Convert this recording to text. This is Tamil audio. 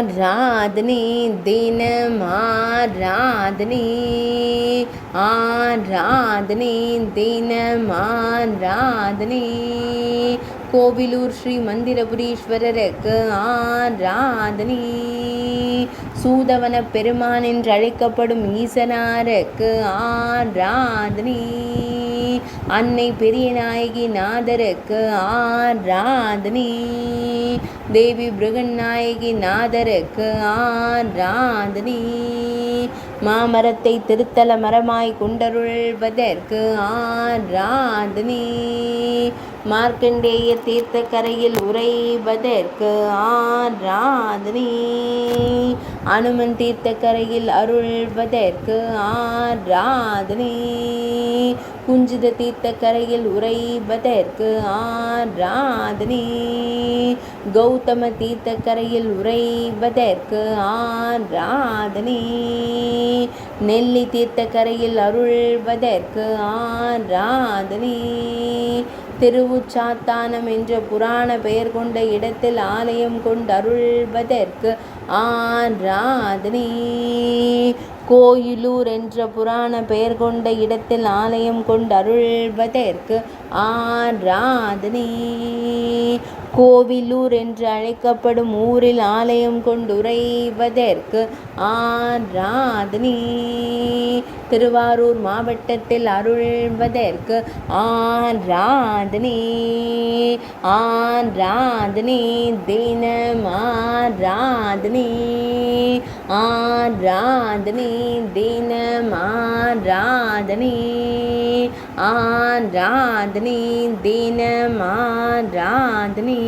ஆராதனை தினம் ஆராதனை ஆராதனை தினம் ஆராதனை கோவிலூர் ஸ்ரீ மந்திரபுரீஸ்வரருக்கு ஆராதனை சூதவன பெருமான் என்று அழைக்கப்படும் ஈசனாருக்கு ஆராதனை அன்னை பெரிய நாயகி நாதருக்கு ஆராதனை தேவி பிருகநாயகி நாதருக்கு ஆராதனை மாமரத்தை திருத்தல மரமாய் கொண்டருள்வதற்கு ஆராதனை மார்க்கண்டேய தீர்த்த கரையில் உறைவதற்கு ஆராதனை அனுமன் தீர்த்த கரையில் அருள்வதற்கு ஆராதனை குஞ்சித தீர்த்த கரையில் உறைவதற்கு ஆராதனை கௌதம தீர்த்த கரையில் உறைவதற்கு ஆராதனை நெல்லி தீர்த்த கரையில் அருள்வதற்கு ஆராதனை திருவுச்சாத்தானம் என்ற புராண பெயர் கொண்ட இடத்தில் ஆலயம் கொண்டு அருள்வதற்கு ஆராதனை கோயிலூர் என்ற புராண பெயர் கொண்ட இடத்தில் ஆலயம் கொண்டு அருள்வதற்கு ஆராதனை கோவிலூர் என்று அழைக்கப்படும் ஊரில் ஆலயம் கொண்டுரைவதற்கு ஆராதனை திருவாரூர் மாவட்டத்தில் அருள்வதற்கு ஆராதனை ஆராதனை தினம் ஆராதனை ஆராதனை தினம் ஆராதனை ஆராதனை தினம் ஆராதனை